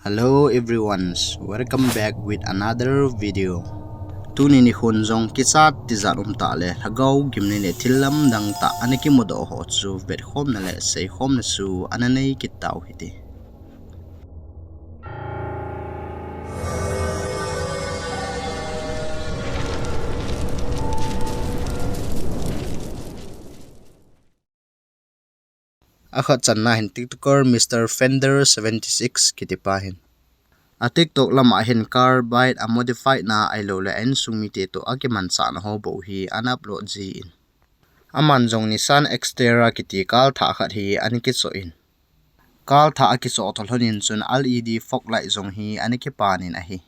Hello everyone, welcome back with another video. Tuni ni Hunzong Tijat Tijat le hagaw gimni le thilam dang ta aniki modo ho chu vet khom na le sei khom na su ananei kitaw hiti. Akhat channa hin tiktoker Mr. Fender 76 kitipahin. A TikTok lama hin car bite a modified na ailo le en sumite to akiman san ho bo hi an upload ji in. Aman jong Nissan Xterra kiti kal tha khat hi aniki so in. Kal tha aki so tol honin chun LED fog light jong hi aniki panin a hi.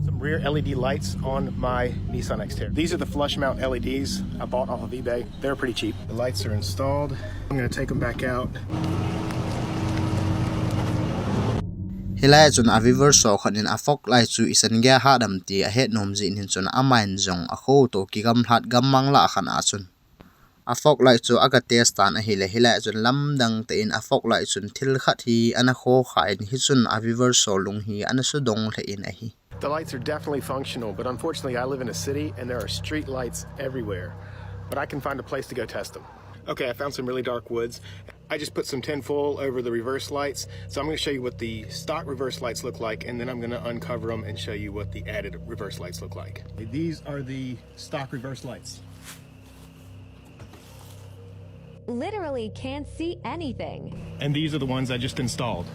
Some rear LED lights on my Nissan Xterra. These are the flush mount LEDs I bought off of eBay. They're pretty cheap. The lights are installed. I'm going to take them back out. Hilai chun a viver so khanin a fog light chu isan ge ha dam ti a het nom ji nin chun a main jong a kho to ki gam hlat gam mang la khan a chun. A fog light chu aga test tan a hile hilai chun lam dang te in a fog light chun thil khat hi ana kho kha in hi chun a viver so lung hi ana su dong le in a hi. The lights are definitely functional, but unfortunately I live in a city and there are street lights everywhere. But I can find a place to go test them. Okay, I found some really dark woods. I just put some tinfoil over the reverse lights. So I'm going to show you what the stock reverse lights look like, and then I'm going to uncover them and show you what the added reverse lights look like. These are the stock reverse lights. Literally can't see anything. And these are the ones I just installed.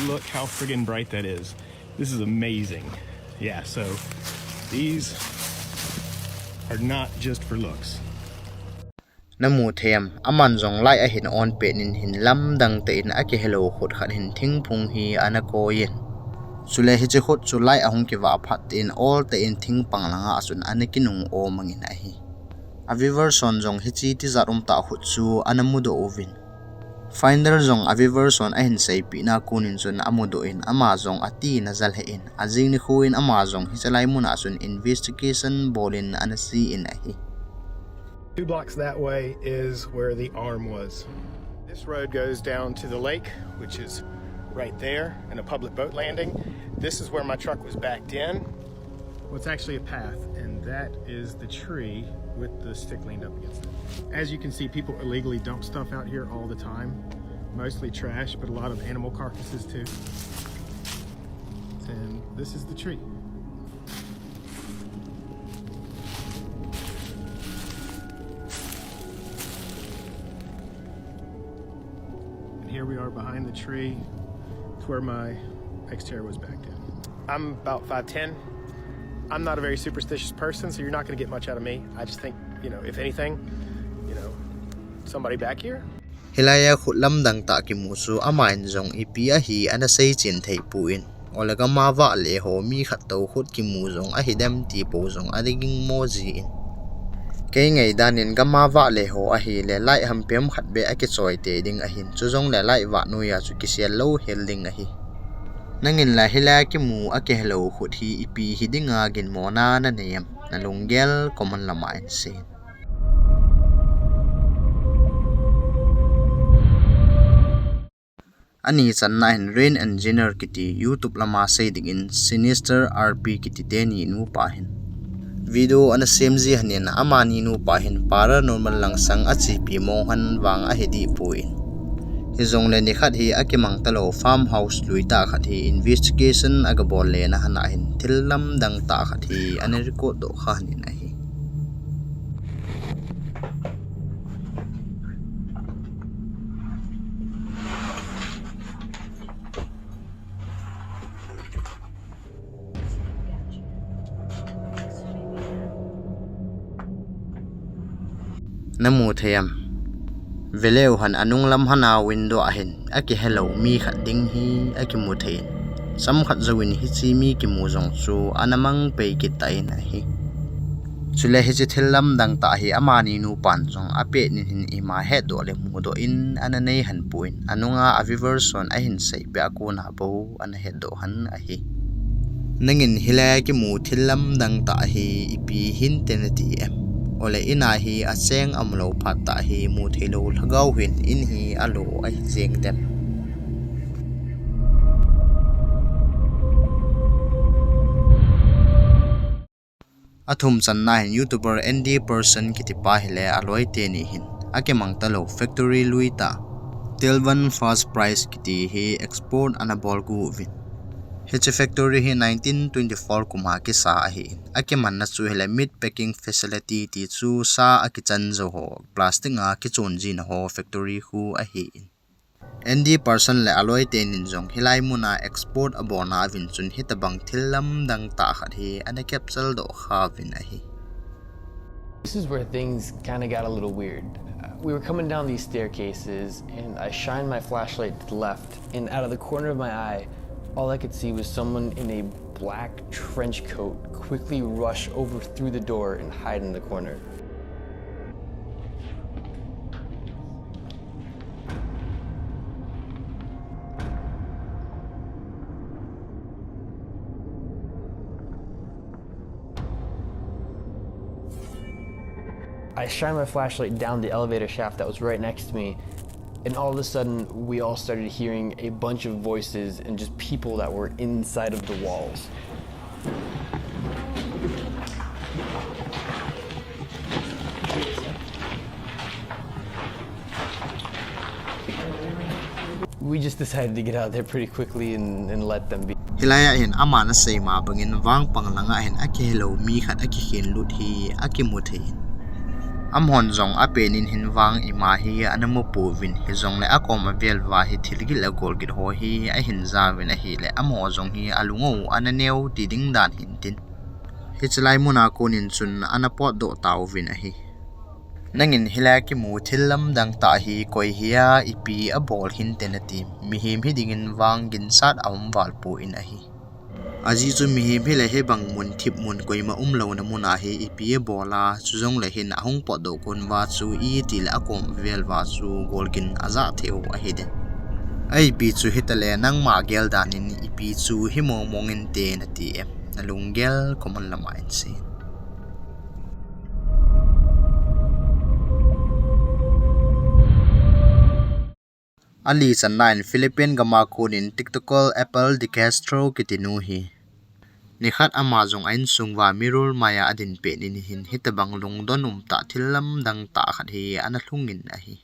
Look how friggin' bright that is. This is amazing. Yeah, so these are not just for looks. Namu them aman jong lai a hin on pe nin hin lam dang te in aki hello khot khat hin thing phung hi anako yin. Chule hi che khot chu lai a hung ki wa phat in all te in thing pang langa asun anaki nung o mangin a hi. A viver son jong hi chi ti zarum ta khut chu anamudo ovin. Finder zong avi version a hin sei pi na kunin chun amudo in ama zong ati na zal he in ajing ni khuin ama zong hi chalai muna chun investigation bolin anasi in a hi. 2 blocks that way is where the arm was. This road goes down to the lake, which is right there, and a public boat landing. This is where my truck was backed in. Well, it's actually a path, and that is the tree with the stick leaned up against it. As you can see, people illegally dump stuff out here all the time. Mostly trash, but a lot of animal carcasses too. And this is the tree. And here we are behind the tree. It's where my Xterra was backed in. I'm about 5'10". I'm not a very superstitious person, so you're not going to get much out of me. I just think, if anything, somebody back here. Hilaya khut lam dang ta ki mu chu amain jong ipi a hi ana sei chin thei pu in. Olaga ma wa le ho mi khat to khut ki mu jong a hidam ti po jong adiging mo ji in. Ke ngai danin ga ma wa le ho a hi le lai ham pem khat be a ki choi te ding a hin chu jong le lai wa nu ya chu ki sial lo hel ding a hi. Nangin la hila ki mu a ke hello khut hi ipi hidinga gin mona na neyam na lunggel common lama in sin. Ani channa hin rain engineer kiti YouTube lama sei ding in sinister RP kiti teni nu pa hin. Video ana semji hanin amani nu pa hin paranormal lang sang achi pi mohan wang a hedi puin. Hizong le ni khat hi akimang talo farmhouse luita khat hi investigation agabol le na hana hin thilam dang ta khat hi an record do khanin a hi. Namu thayam veleu han anung lam hana window ahin aki hello mi khat ding hi aki mu thain sam khat zawin hi chi mi ki mu jong chu anamang pe ki tain a hi. Chule hi chi thilam dang ta hi amani nu pan jong ape nin hin ima he do le mu do in ananei han puin anunga avi version a hin sei pe akuna bo an he do han a hi. Nangin hilaya ki mu thilam dang ta hi ipi hin tenati em ole ina hi a cheng amlo phat ta hi mu thilo lhagau hin in hi alo a hi jeng dem athum channa hin YouTuber ND person kitipa hile aloi te ni hin ake mangtalo factory luita tilvan first price kiti hi export anabol gu vin H factory hi 1924 kuma ki sa hi ake manna chu hele meat packing facility ti chu sa a kitchen zo ho plastic a ki chon ji na ho factory hu a hi ND person le aloi ten in jong hilai muna export abona vin chun hitabang thilam dang ta khat hi ana capsule do kha vin a hi This is where things kind of got a little weird. We were coming down these staircases, and I shined my flashlight to the left, and out of the corner of my eye, all I could see was someone in a black trench coat quickly rush over through the door and hide in the corner. I shined my flashlight down the elevator shaft that was right next to me, and all of a sudden, we all started hearing a bunch of voices and just people that were inside of the walls. We just decided to get out there pretty quickly and let them be. Hilaya hin amana sei ma bangin wang panglanga hin ake hello mi khat ake khin lut hi ake muthein amhon jong apenin hin wang ima hi anamu pu vin hi jong le akom avel wa hi thilgil a gol git ho hi a hin za vin a hi le amo jong hi alungo ananeu ti ding dan hin tin hi chlai muna konin chun anapot do taw vin a hi nangin hilaki mu thilam dang ta hi koi hiya ipi a bol hin tenati mi him hi dingin wang gin sat awm wal pu in a hi aji chu mi him hi le he bang mun thip mun koi ma lo na muna hi ipi a bola chujong le hin ahung pot do kon wa chu I til akom vel wa chu golgin aza theu a hi den ai pi chu hitale nang ma gel danin ipi chu hi mong mongin te na ti em na lungel common lama in sin Ali sannain Philippine gama kunin TikTokol Apple di Castro kitinu hi nikhat amazong ain sungwa mirul maya adin pe nin hin hitabang lungdon ta thilam dang ta khat hi ana thlungin a hi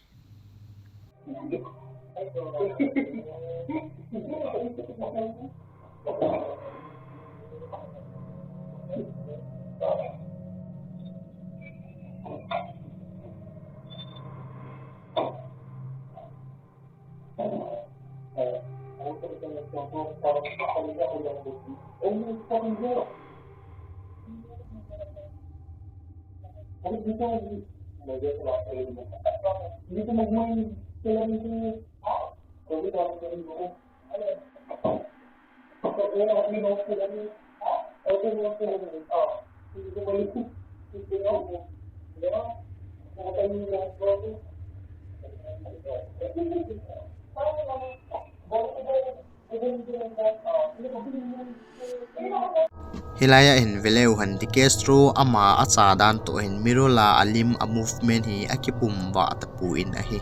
Hilaya in veleu han di Castro ama acha dan to hin mirula alim a movement hi akipum wa tapu in a hi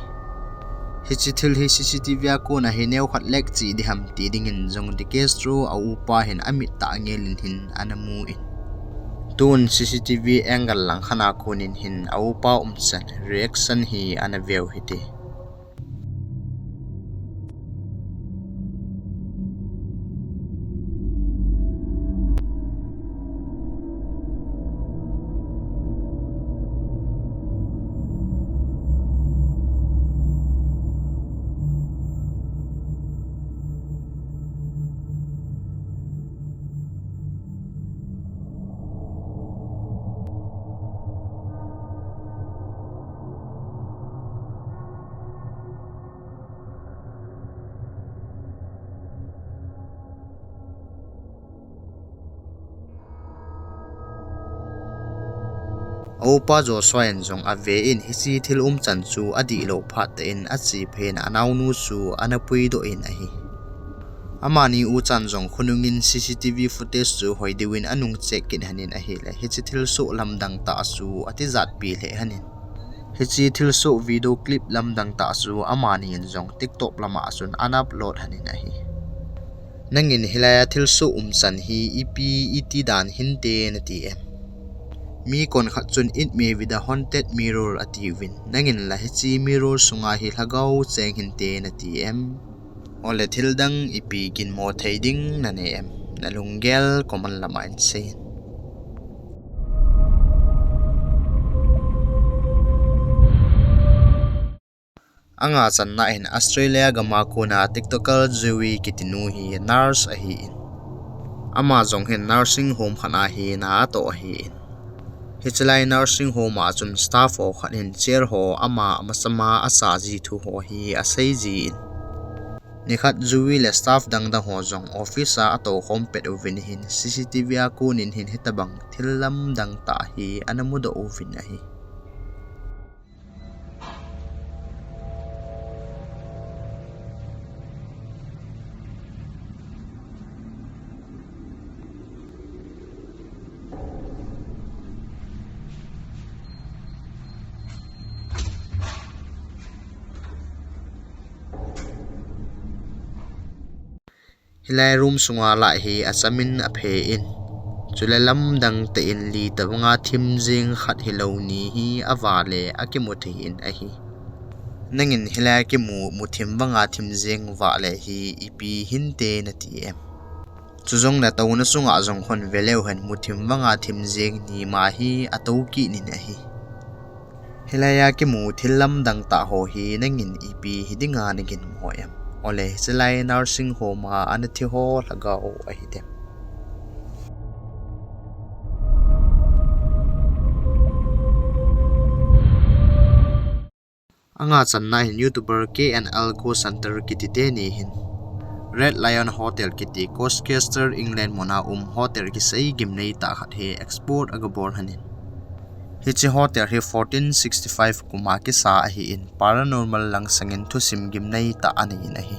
hichithil hi CCTV ko na hi neu khat lek chi di ham ti ding in jong di Castro a upa hin amit ta ngelin hin anamu in tun CCTV angle lang khana konin hin a upa umchan reaction hi anaveu hite Opa jo swain jong ave in hisi thil chan chu adi lo phat in a chi phen anaw nu chu anapui do in a hi amani u chan jong khunungin CCTV footage chu hoidiwin anung check kin hanin a hi le hi chi thil so lamdang ta su ati zat pi le hanin hi chi thil so video clip lamdang ta su amani in jong TikTok lama sun upload hanin a hi nangin hilaya thil so chan hi ipi iti dan hinte na ti em mi kon khat chun it me with a haunted mirror ati win nangin la hi chi mirror sunga hi lagau cheng hinte na ti em ole thil dang ipi kin mo theiding na ne em nalungel common lama in sein anga channa in Australia gama kuna tiktokal zui kitinu hi nurse a hi in ama jong hin nursing home khana hi na to hi in hichlai nursing home a chun staff ho khanin chair ho ama masama asa ji thu ho hi a sei ji in nikhat zui le staff dang da ho jong office a to home pet ovin hin CCTV a kunin hin hitabang thilam dang ta hi anamudo ovin a hi hilai room sunga la hi achamin a phe in chulalam dang te in li tawanga thim jing khat hiloni hi awale akimuthi in a hi nangin hilai ki mu thim wanga thim jing wa le hi ipi hinte na ti em chuzong na tawna sunga jong khon veleu han mu thim wanga thim jing ni ma hi atauki ni na hi hilaya ki mu thilam dang ta ho hi nangin ipi hidinga nagin mo em ole chlai nursing home a anathi ho lagao a hi dem anga channa hin YouTuber KNL Go Center kitite ni hin Red Lion Hotel kiti Coastcaster England mona hotel ki sei gimnei ta khat he export agabor hanin hichi hotel he 1465 kuma ki sa hi in paranormal lang sangin thusim gimnei ta ani na hi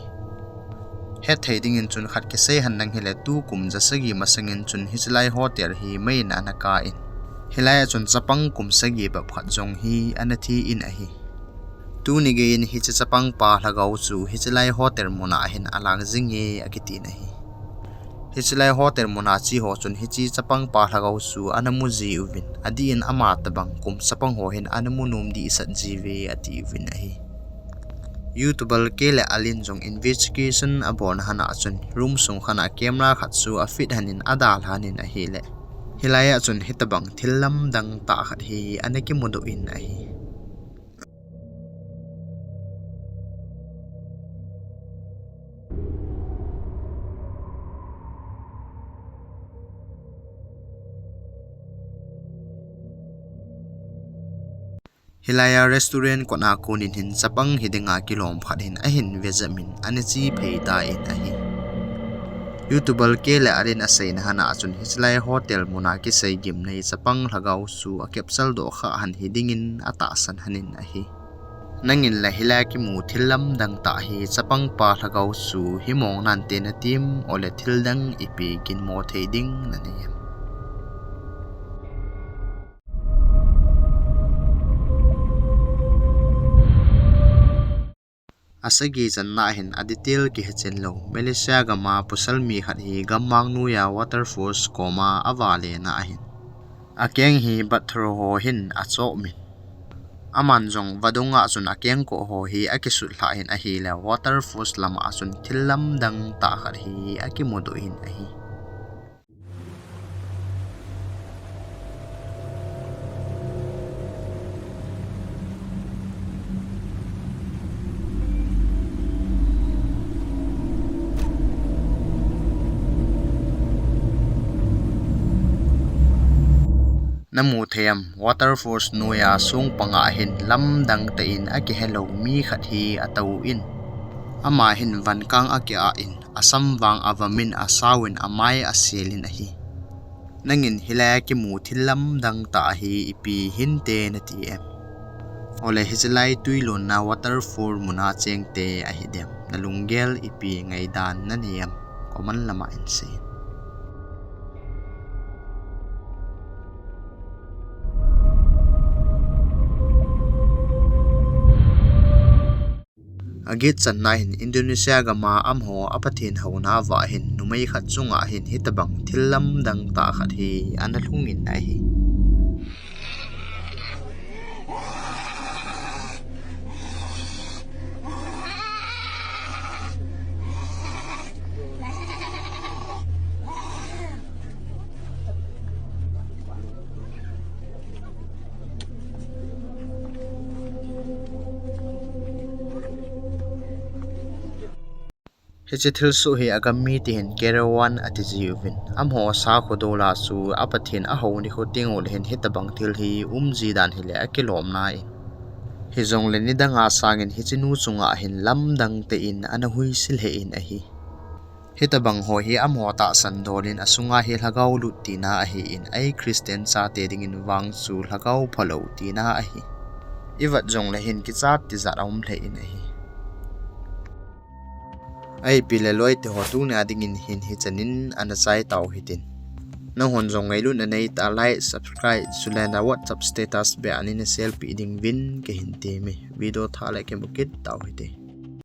he thading in chun khat ki sei han nang hele tu kum jasagi masangin chun hichlai hotel hi mai na na ka in hilai chun chapang kum sagi ba phat jong hi anathi in a hi tu ni ge in hi chapang pa lagau chu hichlai hotel mona hin alang jinge akiti na hi hichlai hotel mona chi ho chun hichi chapang pa lagau chu anamu ji uvin adi in ama tabang kum chapang ho hin anamu num di sat jive ati uvin a hi YouTuber kele alin jong investigation abon hana chun room sung khana camera khat chu a fit hanin adal hanin a hi le hilaya chun hitabang thilam dang ta khat hi aneki mudu in a hi hilaya restaurant kona kunin hin chapang hidinga kilom phatin a hin vejamin anichi pheita in a hi YouTuber kele arin asain hana achun hichlai hotel muna ki sei gim nei chapang lagau su a capsule do kha han hidingin ata san hanin a hi nangin la hilai ki mu thilam dang ta hi chapang pa lagau su himong nan te na tim ole thil dang ipi kin mo theding na ne asagi channa hin aditil ki hechen lo Malaysia gama pusalmi khat hi gamang nuya waterfalls koma awale na hin akeng hi bathro ho hin acho min aman jong vadunga chun akeng ko ho hi akisul hla hin a hi la waterfalls lama chun thilam dang ta khat hi akimodo hin a hi namu them waterfalls nuya sung panga hin lam dang te in aki hello mi khat hi atau in ama hin vankang aki a in asam wang avamin asawin amai aselin a hi nangin hilaya ki mu thilam dang ta hi ipi hinte na ti em ole hichlai tuilo na waterfall muna chengte a hi dem nalungel ipi ngai dan na niam kuman lama in se agit chan na hin Indonesia ga ma amho apathin hona wa hin numai khat chunga hin hitabang thilam dang ta khat hi analhungin nai hi Thil su hi agami ti hin kerawan ati jiwin amho sa khodola su apathin a ho ni kho tingol hin hitabang thil hi umji dan hi le akilom nai hi zong le ni danga sangin hi chinu chunga hin lamdang te in ana hui sil he in a hi hitabang ho hi amho ta san dolin asunga hi lhagau lut ti na a hi in ai Christian cha te ding in wang chu lhagau phalo ti na a hi iwat zong le hin ki chat ti za rom le in a hi ai pileloi te hotu na dingin hin hi chanin ana chai taw hitin na hon zong ngai lu na nei ta like subscribe sulena WhatsApp status be anina selfie ding win ke hin te me video tha like ke mukit taw hite